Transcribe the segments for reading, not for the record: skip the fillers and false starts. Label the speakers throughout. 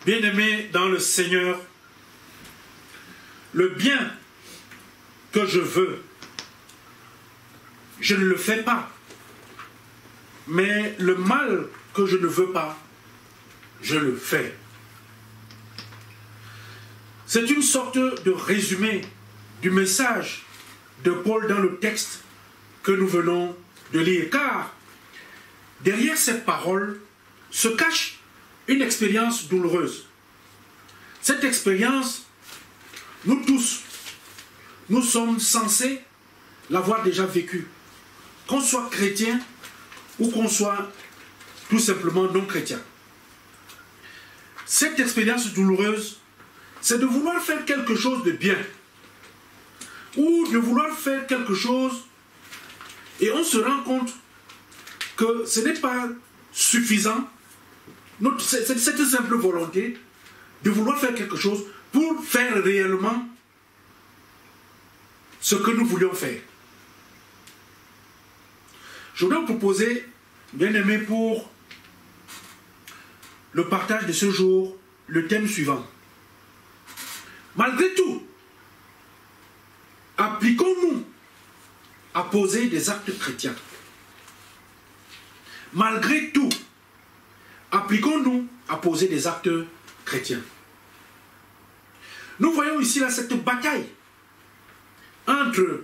Speaker 1: Bien-aimés dans le Seigneur, le bien que je veux, je ne le fais pas. Mais le mal que je ne veux pas, je le fais. C'est une sorte de résumé du message de Paul dans le texte que nous venons de lire. Car derrière ces paroles se cache une expérience douloureuse. Cette expérience, nous tous, nous sommes censés l'avoir déjà vécue. Qu'on soit chrétien ou qu'on soit tout simplement non chrétien. Cette expérience douloureuse, c'est de vouloir faire quelque chose de bien. Ou de vouloir faire quelque chose et on se rend compte que ce n'est pas suffisant. Cette simple volonté de vouloir faire quelque chose pour faire réellement ce que nous voulions faire. Je voudrais vous proposer, bien-aimés, pour le partage de ce jour, le thème suivant. Malgré tout, appliquons-nous à poser des actes chrétiens. Malgré tout, appliquons-nous à poser des actes chrétiens. Nous voyons ici là cette bataille entre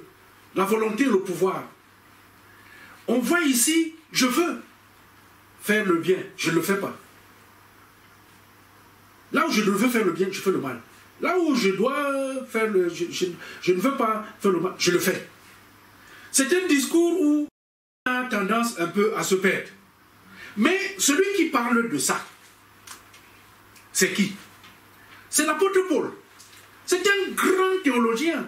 Speaker 1: la volonté et le pouvoir. On voit ici, je veux faire le bien, je ne le fais pas. Là où je veux faire le bien, je fais le mal. Là où je dois faire le... Je ne veux pas faire le mal, je le fais. C'est un discours où on a tendance un peu à se perdre. Mais celui qui parle de ça, c'est qui? C'est l'apôtre Paul. C'est un grand théologien.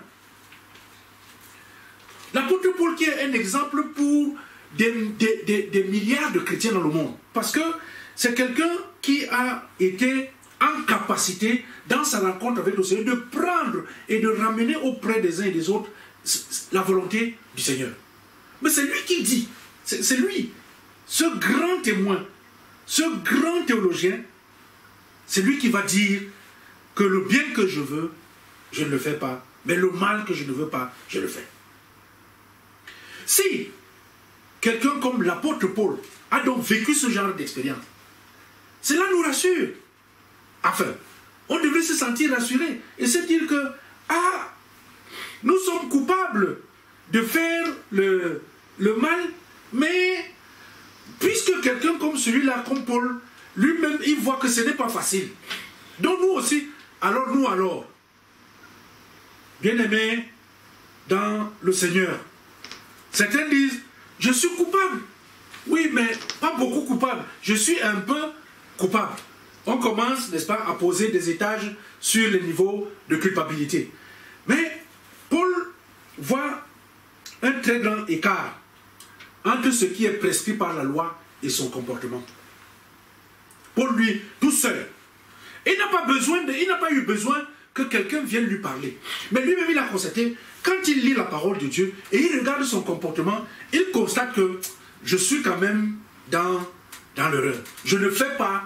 Speaker 1: L'apôtre Paul qui est un exemple pour des milliards de chrétiens dans le monde. Parce que c'est quelqu'un qui a été en capacité, dans sa rencontre avec le Seigneur, de prendre et de ramener auprès des uns et des autres la volonté du Seigneur. Mais c'est lui qui dit, c'est lui, ce grand témoin, ce grand théologien, c'est lui qui va dire que le bien que je veux, je ne le fais pas, mais le mal que je ne veux pas, je le fais. Si quelqu'un comme l'apôtre Paul a donc vécu ce genre d'expérience, cela nous rassure. Enfin, on devrait se sentir rassuré et se dire que, nous sommes coupables de faire le mal, mais puisque quelqu'un comme celui-là, comme Paul, lui-même, il voit que ce n'est pas facile. Donc nous aussi, alors, bien-aimés dans le Seigneur, certains disent, je suis coupable. Oui, mais pas beaucoup coupable. Je suis un peu coupable. On commence, n'est-ce pas, à poser des étages sur les niveaux de culpabilité. Mais Paul voit un très grand écart entre ce qui est prescrit par la loi et son comportement. Paul, lui, tout seul, il n'a pas eu besoin que quelqu'un vienne lui parler. Mais lui-même, il a constaté, quand il lit la parole de Dieu et il regarde son comportement, il constate que je suis quand même dans l'erreur. Je ne fais pas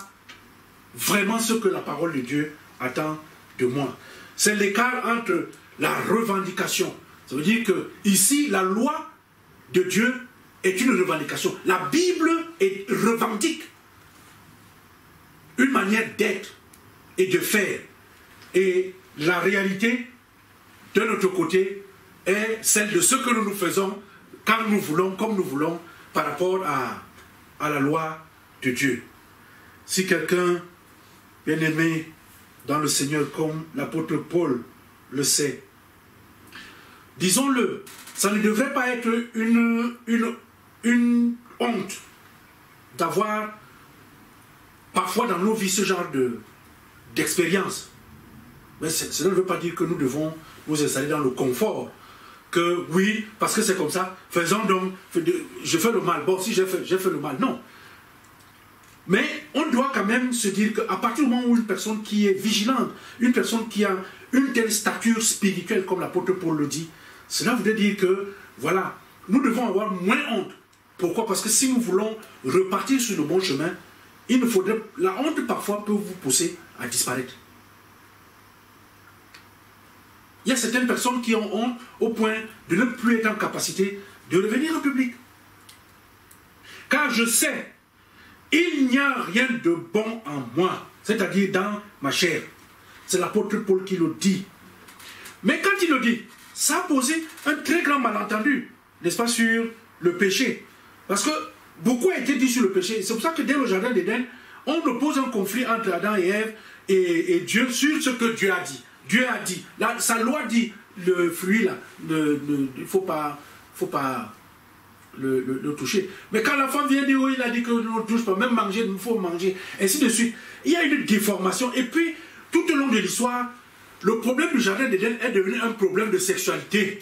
Speaker 1: vraiment ce que la parole de Dieu attend de moi. C'est l'écart entre la revendication. Ça veut dire que ici, la loi de Dieu est une revendication. La Bible revendique une manière d'être et de faire. Et la réalité, de notre côté, est celle de ce que nous faisons quand nous voulons, comme nous voulons, par rapport à la loi de Dieu. Si quelqu'un, bien-aimé dans le Seigneur, comme l'apôtre Paul le sait, disons-le, ça ne devrait pas être une honte d'avoir parfois dans nos vies ce genre d'expérience. Mais cela ne veut pas dire que nous devons nous installer dans le confort. Que oui, parce que c'est comme ça, faisons donc, je fais le mal. Bon, si j'ai fait le mal, non. Mais on doit quand même se dire qu'à partir du moment où une personne qui est vigilante, une personne qui a une telle stature spirituelle, comme l'apôtre Paul le dit, cela voudrait dire que, voilà, nous devons avoir moins honte. Pourquoi? Parce que si nous voulons repartir sur le bon chemin, il ne faudrait, la honte parfois peut vous pousser à disparaître. Il y a certaines personnes qui ont honte au point de ne plus être en capacité de revenir en public. Car je sais, il n'y a rien de bon en moi, c'est-à-dire dans ma chair. C'est l'apôtre Paul qui le dit. Mais quand il le dit, ça a posé un très grand malentendu, n'est-ce pas, sur le péché. Parce que beaucoup a été dit sur le péché. C'est pour ça que dès le jardin d'Éden, on oppose un conflit entre Adam et Ève et Dieu sur ce que Dieu a dit. Dieu a dit, là, sa loi dit, le fruit là, il ne faut pas le toucher. Mais quand la femme vient dire, oui, il a dit que ne touche pas, même manger, il faut manger, ainsi de suite. Il y a une déformation. Et puis, tout au long de l'histoire, le problème du jardin d'Éden est devenu un problème de sexualité.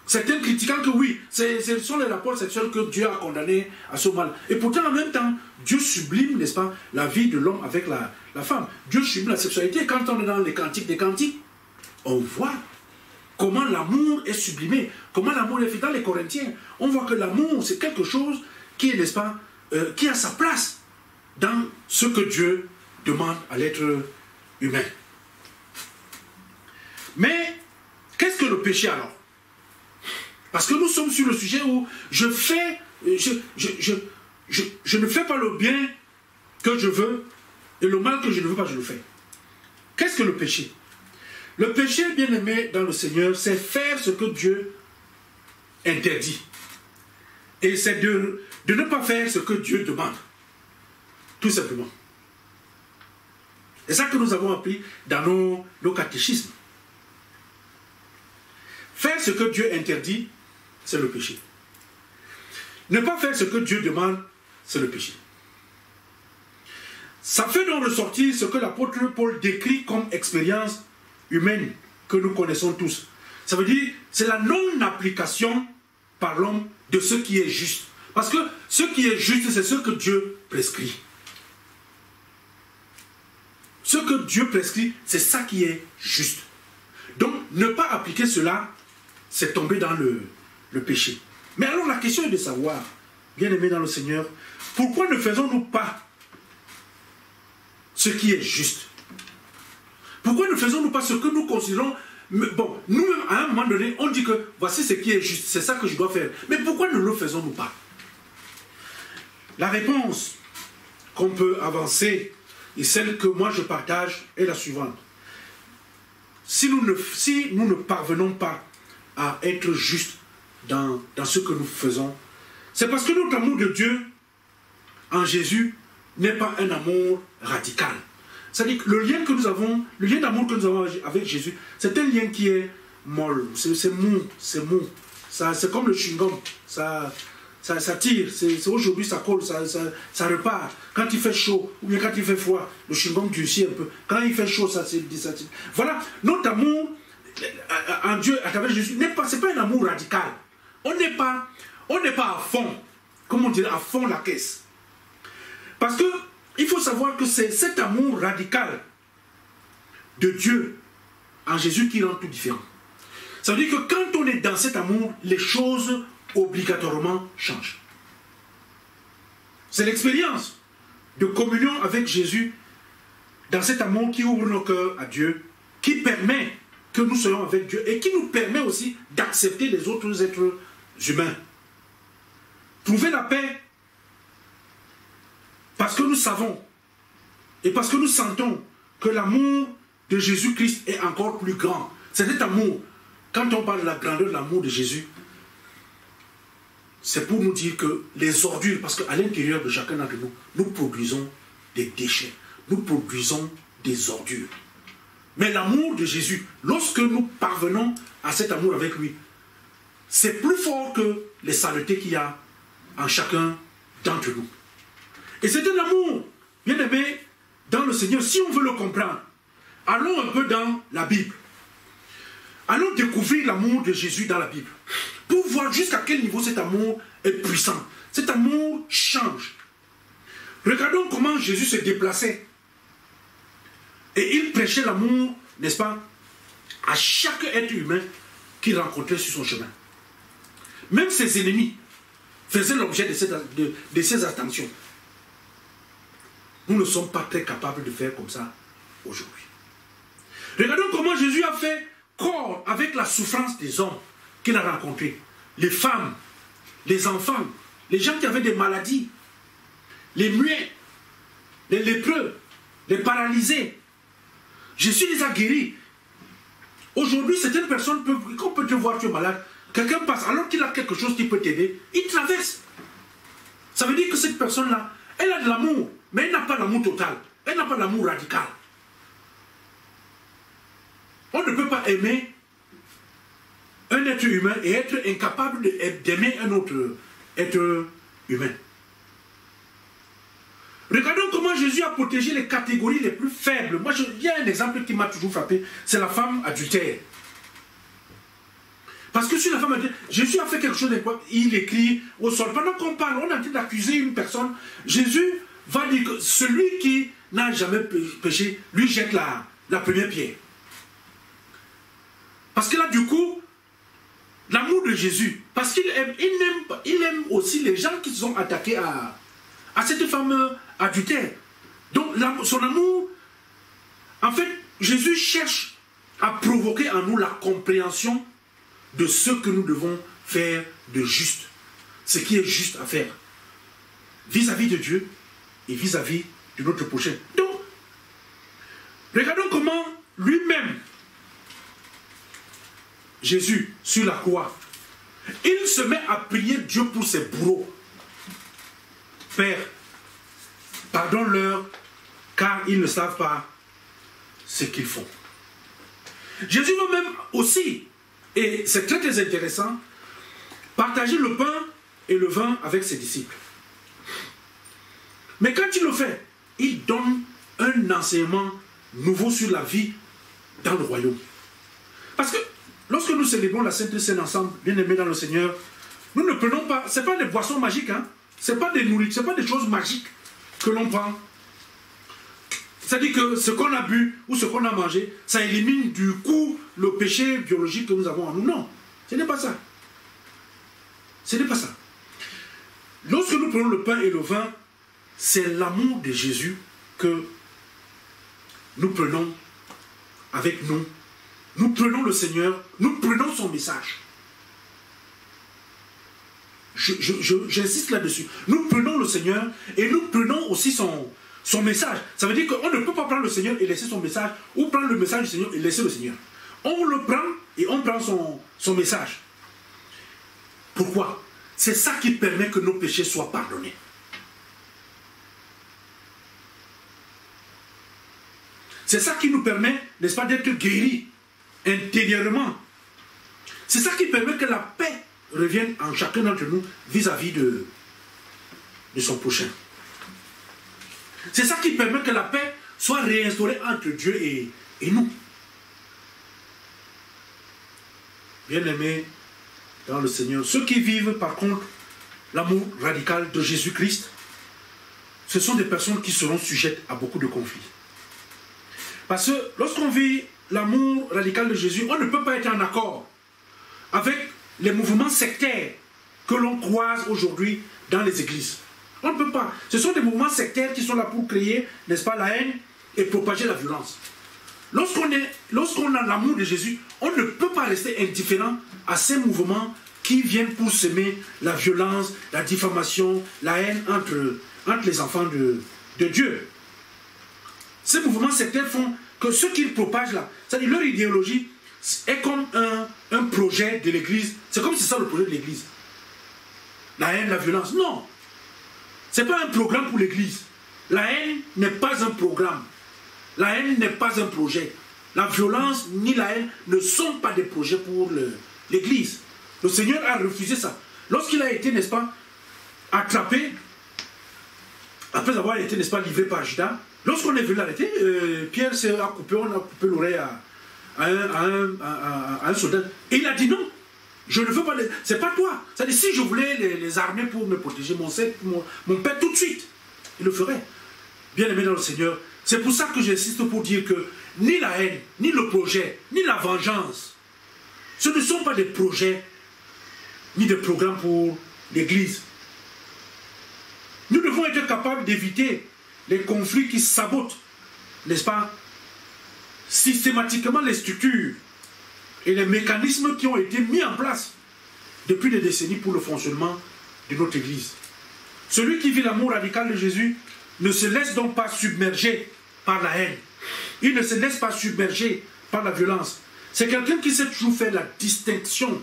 Speaker 1: Certains critiquant que oui, ce sont les rapports sexuels que Dieu a condamnés à ce mal. Et pourtant, en même temps, Dieu sublime, n'est-ce pas, la vie de l'homme avec la femme. Dieu sublime la sexualité. Et quand on est dans les cantiques des cantiques, on voit comment l'amour est sublimé, comment l'amour est fait. Dans les Corinthiens, on voit que l'amour, c'est quelque chose qui est, n'est-ce pas, qui a sa place dans ce que Dieu demande à l'être humain. Mais, qu'est-ce que le péché alors? Parce que nous sommes sur le sujet où je ne fais pas le bien que je veux et le mal que je ne veux pas, je le fais. Qu'est-ce que le péché? Le péché, bien aimé dans le Seigneur, c'est faire ce que Dieu interdit. Et c'est de ne pas faire ce que Dieu demande. Tout simplement. C'est ça que nous avons appris dans nos catéchismes. Faire ce que Dieu interdit, c'est le péché. Ne pas faire ce que Dieu demande, c'est le péché. Ça fait donc ressortir ce que l'apôtre Paul décrit comme expérience humaine que nous connaissons tous. Ça veut dire, c'est la non-application par l'homme de ce qui est juste. Parce que ce qui est juste, c'est ce que Dieu prescrit. Ce que Dieu prescrit, c'est ça qui est juste. Donc, ne pas appliquer cela, c'est tomber dans le péché. Mais alors la question est de savoir, bien aimé dans le Seigneur, pourquoi ne faisons-nous pas ce qui est juste? Pourquoi ne faisons-nous pas ce que nous considérons... Bon, nous-mêmes, à un moment donné, on dit que voici ce qui est juste, c'est ça que je dois faire. Mais pourquoi ne le faisons-nous pas? La réponse qu'on peut avancer, et celle que moi je partage, est la suivante. Si nous ne parvenons pas à être justes dans ce que nous faisons, c'est parce que notre amour de Dieu en Jésus n'est pas un amour radical. C'est-à-dire que le lien d'amour que nous avons avec Jésus, c'est un lien qui est molle, c'est mou. C'est comme le chewing-gum, ça tire, aujourd'hui ça colle, ça repart. Quand il fait chaud, ou bien quand il fait froid, le chewing-gum durcit un peu. Quand il fait chaud, ça tire. Voilà, notre amour en Dieu à travers Jésus, c'est pas un amour radical. On n'est pas à fond, comme on dirait, à fond la caisse. Parce que il faut savoir que c'est cet amour radical de Dieu en Jésus qui rend tout différent. Ça veut dire que quand on est dans cet amour, les choses obligatoirement changent. C'est l'expérience de communion avec Jésus dans cet amour qui ouvre nos cœurs à Dieu, qui permet que nous soyons avec Dieu et qui nous permet aussi d'accepter les autres êtres humains. Trouver la paix parce que nous savons et parce que nous sentons que l'amour de Jésus-Christ est encore plus grand. C'est cet amour. Quand on parle de la grandeur de l'amour de Jésus, c'est pour nous dire que les ordures, parce qu'à l'intérieur de chacun d'entre nous, nous produisons des déchets, nous produisons des ordures. Mais l'amour de Jésus, lorsque nous parvenons à cet amour avec lui, c'est plus fort que les saletés qu'il y a en chacun d'entre nous. Et c'est un amour, bien aimé, dans le Seigneur. Si on veut le comprendre, allons un peu dans la Bible. Allons découvrir l'amour de Jésus dans la Bible. Pour voir jusqu'à quel niveau cet amour est puissant. Cet amour change. Regardons comment Jésus se déplaçait. Et il prêchait l'amour, n'est-ce pas, à chaque être humain qu'il rencontrait sur son chemin. Même ses ennemis faisaient l'objet de ses attentions. nous ne sommes pas très capables de faire comme ça aujourd'hui. Regardons comment Jésus a fait corps avec la souffrance des hommes qu'il a rencontrés. Les femmes, les enfants, les gens qui avaient des maladies, les muets, les lépreux, les paralysés. Jésus les a guéris. Aujourd'hui, certaines personnes peuvent, quand on peut te voir, tu es malade, quelqu'un passe, alors qu'il a quelque chose qui peut t'aider, il traverse. Ça veut dire que cette personne-là, elle a de l'amour, mais elle n'a pas l'amour total. Elle n'a pas l'amour radical. On ne peut pas aimer un être humain et être incapable d'aimer un autre être humain. Regardons comment Jésus a protégé les catégories les plus faibles. Moi, il y a un exemple qui m'a toujours frappé, c'est la femme adultère. Parce que sur la femme adultère, Jésus a fait quelque chose d'incroyable. Il écrit au sol. Pendant qu'on parle, on est en train d'accuser une personne. Jésus va dire que celui qui n'a jamais péché, lui jette la première pierre. Parce que là, du coup, l'amour de Jésus, parce qu'il aime, il aime aussi les gens qui se sont attaqués à cette femme adultère. Donc, son amour, en fait, Jésus cherche à provoquer en nous la compréhension de ce que nous devons faire de juste. Ce qui est juste à faire. Vis-à-vis de Dieu et vis-à-vis de notre prochain. Donc, regardons comment lui-même, Jésus, sur la croix, il se met à prier Dieu pour ses bourreaux. Père, pardonne-leur, car ils ne savent pas ce qu'ils font. Jésus va même aussi, et c'est très très intéressant, partager le pain et le vin avec ses disciples. Mais quand il le fait, il donne un enseignement nouveau sur la vie dans le royaume. Parce que lorsque nous célébrons la Sainte Seine ensemble, bien aimés dans le Seigneur, nous ne prenons pas, ce n'est pas des boissons magiques, hein? Ce n'est pas des nourritures, ce n'est pas des choses magiques que l'on prend. C'est-à-dire que ce qu'on a bu ou ce qu'on a mangé, ça élimine du coup le péché biologique que nous avons en nous. Non, ce n'est pas ça. Ce n'est pas ça. Lorsque nous prenons le pain et le vin, c'est l'amour de Jésus que nous prenons avec nous. Nous prenons le Seigneur, nous prenons son message. J'insiste là-dessus. Nous prenons le Seigneur et nous prenons aussi son message. Ça veut dire qu'on ne peut pas prendre le Seigneur et laisser son message, ou prendre le message du Seigneur et laisser le Seigneur. On le prend et on prend son message. Pourquoi? C'est ça qui permet que nos péchés soient pardonnés. C'est ça qui nous permet, n'est-ce pas, d'être guéris intérieurement. C'est ça qui permet que la paix revienne en chacun d'entre nous vis-à-vis de son prochain. C'est ça qui permet que la paix soit réinstaurée entre Dieu et nous. Bien-aimés dans le Seigneur, ceux qui vivent par contre l'amour radical de Jésus-Christ, ce sont des personnes qui seront sujettes à beaucoup de conflits. Parce que lorsqu'on vit l'amour radical de Jésus, on ne peut pas être en accord avec les mouvements sectaires que l'on croise aujourd'hui dans les églises. On ne peut pas. Ce sont des mouvements sectaires qui sont là pour créer, n'est-ce pas, la haine et propager la violence. Lorsqu'on a l'amour de Jésus, on ne peut pas rester indifférent à ces mouvements qui viennent pour semer la violence, la diffamation, la haine entre les enfants de Dieu. Ces mouvements sectaires font que ce qu'ils propagent là, c'est-à-dire leur idéologie, est comme un projet de l'Église. C'est comme si c'est ça le projet de l'Église. La haine, la violence. Non. Ce n'est pas un programme pour l'Église. La haine n'est pas un programme. La haine n'est pas un projet. La violence ni la haine ne sont pas des projets pour l'Église. Le Seigneur a refusé ça. Lorsqu'il a été, n'est-ce pas, attrapé, après avoir été, n'est-ce pas, livré par Judas, lorsqu'on est venu l'arrêter, Pierre a coupé l'oreille à un soldat. Et il a dit non, je ne veux pas, c'est pas toi. C'est-à-dire, si je voulais les armer pour me protéger, mon père tout de suite, il le ferait. Bien aimé dans le Seigneur, c'est pour ça que j'insiste pour dire que ni la haine, ni le projet, ni la vengeance, ce ne sont pas des projets, ni des programmes pour l'Église. Nous devons être capables d'éviter les conflits qui sabotent, n'est-ce pas, systématiquement les structures et les mécanismes qui ont été mis en place depuis des décennies pour le fonctionnement de notre Église. Celui qui vit l'amour radical de Jésus ne se laisse donc pas submerger par la haine. Il ne se laisse pas submerger par la violence. C'est quelqu'un qui sait toujours faire la distinction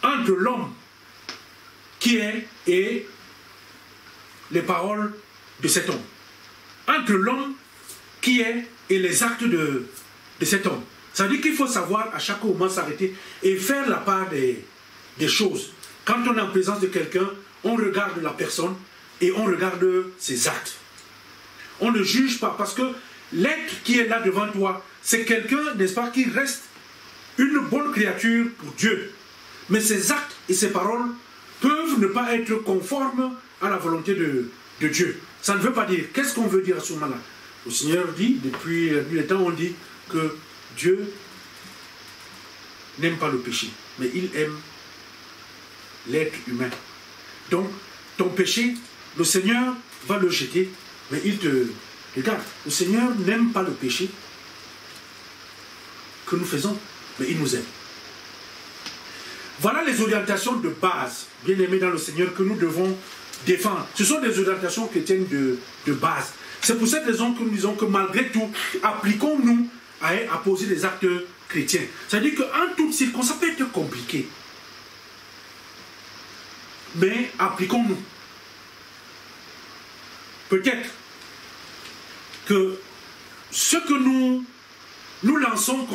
Speaker 1: entre l'homme qui est et les paroles de cet homme. Entre l'homme qui est et les actes de cet homme. Ça veut dire qu'il faut savoir à chaque moment s'arrêter et faire la part des choses. Quand on est en présence de quelqu'un, on regarde la personne et on regarde ses actes. On ne juge pas parce que l'être qui est là devant toi, c'est quelqu'un, n'est-ce pas, qui reste une bonne créature pour Dieu. Mais ses actes et ses paroles peuvent ne pas être conformes à la volonté de Dieu. Ça ne veut pas dire. Qu'est-ce qu'on veut dire à ce moment-là? Le Seigneur dit, depuis le temps, on dit que Dieu n'aime pas le péché, mais il aime l'être humain. Donc, ton péché, le Seigneur va le jeter, mais il te regarde. Le Seigneur n'aime pas le péché que nous faisons, mais il nous aime. Voilà les orientations de base, bien aimés dans le Seigneur, que nous devons défendre. Ce sont des orientations chrétiennes de base. C'est pour cette raison que nous disons que malgré tout, appliquons-nous à poser des actes chrétiens. C'est-à-dire qu'en toute circonstance, ça peut être compliqué. Mais appliquons-nous. Peut-être que ce que nous lançons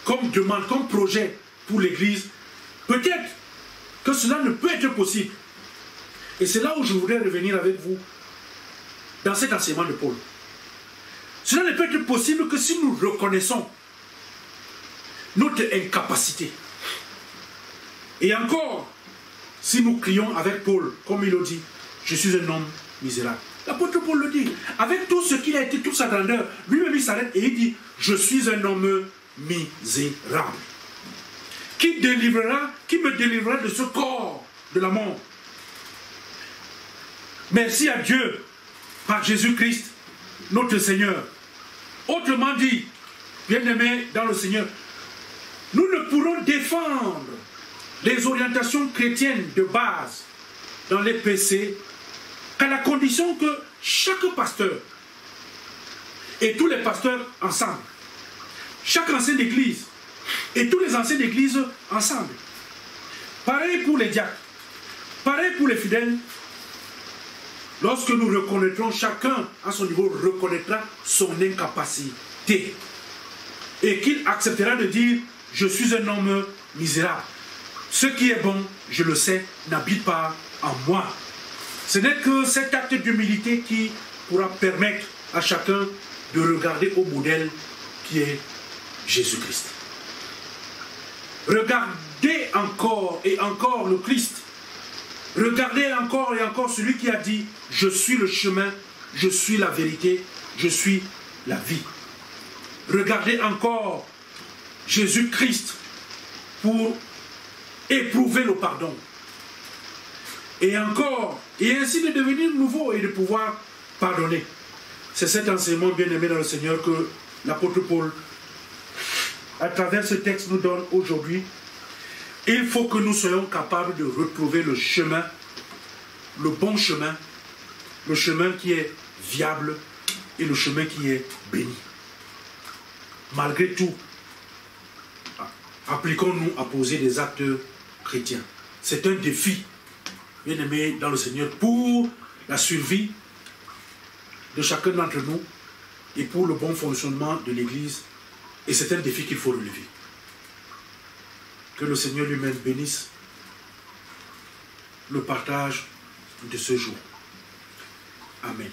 Speaker 1: comme demande, comme projet pour l'Église, peut-être que cela ne peut être possible. Et c'est là où je voudrais revenir avec vous dans cet enseignement de Paul. Cela ne peut être possible que si nous reconnaissons notre incapacité. Et encore, si nous crions avec Paul, comme il le dit, je suis un homme misérable. L'apôtre Paul le dit, avec tout ce qu'il a été, toute sa grandeur, lui-même il s'arrête et il dit, je suis un homme misérable. Qui me délivrera de ce corps de la mort? Merci à Dieu, par Jésus-Christ, notre Seigneur. Autrement dit, bien-aimés dans le Seigneur, nous ne pourrons défendre les orientations chrétiennes de base dans les PC qu'à la condition que chaque pasteur et tous les pasteurs ensemble, chaque ancien d'église et tous les anciens d'église ensemble, pareil pour les diacres, pareil pour les fidèles, lorsque nous reconnaîtrons, chacun à son niveau reconnaîtra son incapacité et qu'il acceptera de dire je suis un homme misérable. Ce qui est bon, je le sais, n'habite pas en moi. Ce n'est que cet acte d'humilité qui pourra permettre à chacun de regarder au modèle qui est Jésus-Christ. Regardez encore et encore le Christ. Regardez encore et encore celui qui a dit « Je suis le chemin, je suis la vérité, je suis la vie ». Regardez encore Jésus-Christ pour éprouver le pardon. Et encore, et ainsi de devenir nouveau et de pouvoir pardonner. C'est cet enseignement bien-aimé dans le Seigneur que l'apôtre Paul, à travers ce texte, nous donne aujourd'hui. Il faut que nous soyons capables de retrouver le chemin, le bon chemin, le chemin qui est viable et le chemin qui est béni. Malgré tout, appliquons-nous à poser des actes chrétiens. C'est un défi, bien-aimé dans le Seigneur, pour la survie de chacun d'entre nous et pour le bon fonctionnement de l'Église. Et c'est un défi qu'il faut relever. Que le Seigneur lui-même bénisse le partage de ce jour. Amen.